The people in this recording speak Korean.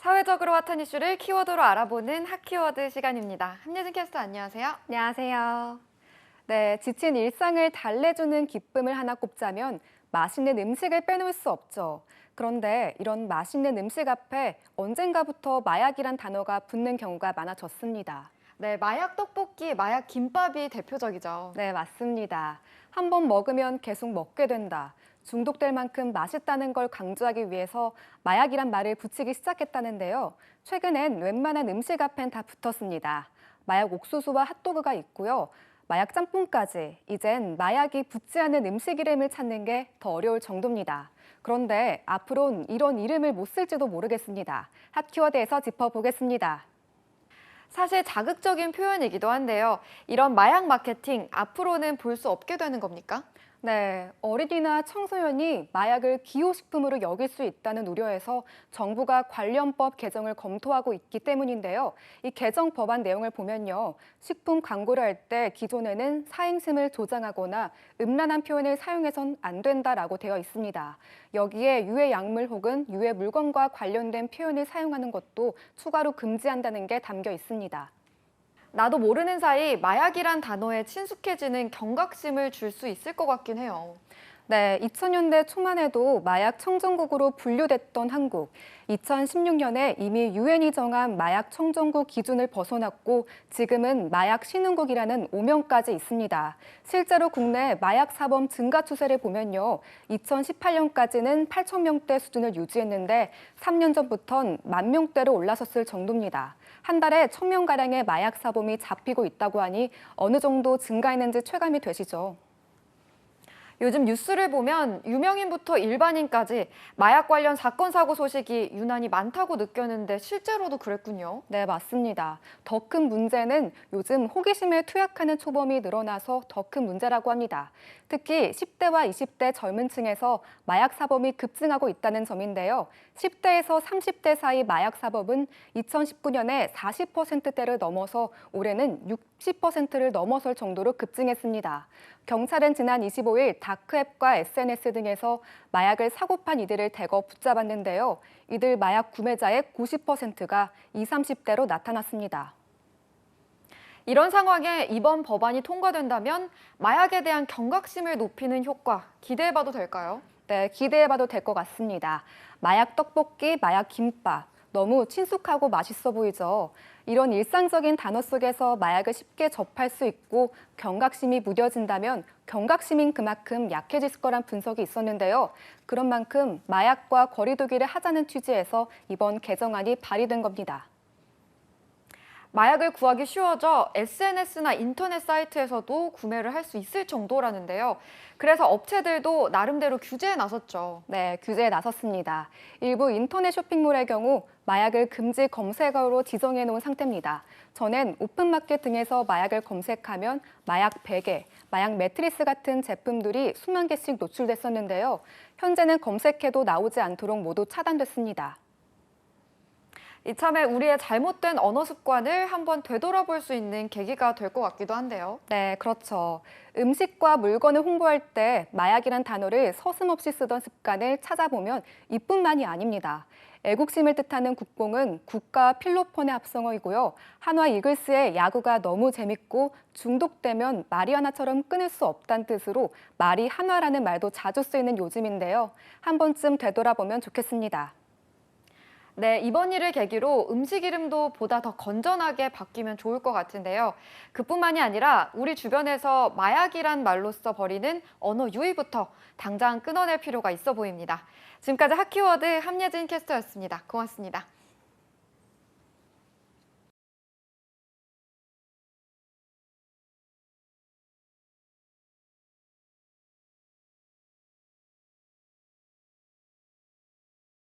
사회적으로 핫한 이슈를 키워드로 알아보는 핫키워드 시간입니다. 함예진 캐스터 안녕하세요. 안녕하세요. 네, 지친 일상을 달래주는 기쁨을 하나 꼽자면 맛있는 음식을 빼놓을 수 없죠. 그런데 이런 맛있는 음식 앞에 언젠가부터 마약이란 단어가 붙는 경우가 많아졌습니다. 네, 마약 떡볶이, 마약 김밥이 대표적이죠. 네, 맞습니다. 한 번 먹으면 계속 먹게 된다. 중독될 만큼 맛있다는 걸 강조하기 위해서 마약이란 말을 붙이기 시작했다는데요. 최근엔 웬만한 음식 앞엔 다 붙었습니다. 마약 옥수수와 핫도그가 있고요. 마약 짬뽕까지 이젠 마약이 붙지 않은 음식 이름을 찾는 게 더 어려울 정도입니다. 그런데 앞으론 이런 이름을 못 쓸지도 모르겠습니다. 핫키워드에서 짚어보겠습니다. 사실 자극적인 표현이기도 한데요. 이런 마약 마케팅 앞으로는 볼 수 없게 되는 겁니까? 네, 어린이나 청소년이 마약을 기호식품으로 여길 수 있다는 우려에서 정부가 관련법 개정을 검토하고 있기 때문인데요. 이 개정 법안 내용을 보면요. 식품 광고를 할 때 기존에는 사행심을 조장하거나 음란한 표현을 사용해선 안 된다라고 되어 있습니다. 여기에 유해 약물 혹은 유해 물건과 관련된 표현을 사용하는 것도 추가로 금지한다는 게 담겨 있습니다. 나도 모르는 사이 마약이란 단어에 친숙해지는 경각심을 줄 수 있을 것 같긴 해요. 네, 2000년대 초만 해도 마약 청정국으로 분류됐던 한국. 2016년에 이미 유엔이 정한 마약 청정국 기준을 벗어났고 지금은 마약 신흥국이라는 오명까지 있습니다. 실제로 국내 마약 사범 증가 추세를 보면요. 2018년까지는 8,000명대 수준을 유지했는데 3년 전부턴 10,000명대로 올라섰을 정도입니다. 한 달에 1,000명가량의 마약 사범이 잡히고 있다고 하니 어느 정도 증가했는지 체감이 되시죠? 요즘 뉴스를 보면 유명인부터 일반인까지 마약 관련 사건, 사고 소식이 유난히 많다고 느꼈는데 실제로도 그랬군요. 네, 맞습니다. 더 큰 문제는 요즘 호기심에 투약하는 초범이 늘어나서 더 큰 문제라고 합니다. 특히 10대와 20대 젊은 층에서 마약 사범이 급증하고 있다는 점인데요. 10대에서 30대 사이 마약 사범은 2019년에 40%대를 넘어서 올해는 60%를 넘어설 정도로 급증했습니다. 경찰은 지난 25일 다크앱과 SNS 등에서 마약을 사고 판 이들을 대거 붙잡았는데요. 이들 마약 구매자의 90%가 20, 30대로 나타났습니다. 이런 상황에 이번 법안이 통과된다면 마약에 대한 경각심을 높이는 효과 기대해봐도 될까요? 네, 기대해봐도 될 것 같습니다. 마약 떡볶이, 마약 김밥. 너무 친숙하고 맛있어 보이죠? 이런 일상적인 단어 속에서 마약을 쉽게 접할 수 있고 경각심이 무뎌진다면 경각심인 그만큼 약해질 거란 분석이 있었는데요. 그런 만큼 마약과 거리두기를 하자는 취지에서 이번 개정안이 발의된 겁니다. 마약을 구하기 쉬워져 SNS나 인터넷 사이트에서도 구매를 할 수 있을 정도라는데요. 그래서 업체들도 나름대로 규제에 나섰죠. 네, 규제에 나섰습니다. 일부 인터넷 쇼핑몰의 경우 마약을 금지 검색어로 지정해 놓은 상태입니다. 전엔 오픈마켓 등에서 마약을 검색하면 마약 베개, 마약 매트리스 같은 제품들이 수만 개씩 노출됐었는데요. 현재는 검색해도 나오지 않도록 모두 차단됐습니다. 이참에 우리의 잘못된 언어 습관을 한번 되돌아볼 수 있는 계기가 될 것 같기도 한데요. 네, 그렇죠. 음식과 물건을 홍보할 때 마약이란 단어를 서슴없이 쓰던 습관을 찾아보면 이뿐만이 아닙니다. 애국심을 뜻하는 국뽕은 국가 필로폰의 합성어이고요. 한화 이글스의 야구가 너무 재밌고 중독되면 마리아나처럼 끊을 수 없다는 뜻으로 마리 한화라는 말도 자주 쓰이는 요즘인데요. 한 번쯤 되돌아보면 좋겠습니다. 네, 이번 일을 계기로 음식 이름도 보다 더 건전하게 바뀌면 좋을 것 같은데요. 그뿐만이 아니라 우리 주변에서 마약이란 말로써 벌이는 언어 유희부터 당장 끊어낼 필요가 있어 보입니다. 지금까지 핫키워드 함예진 캐스터였습니다. 고맙습니다.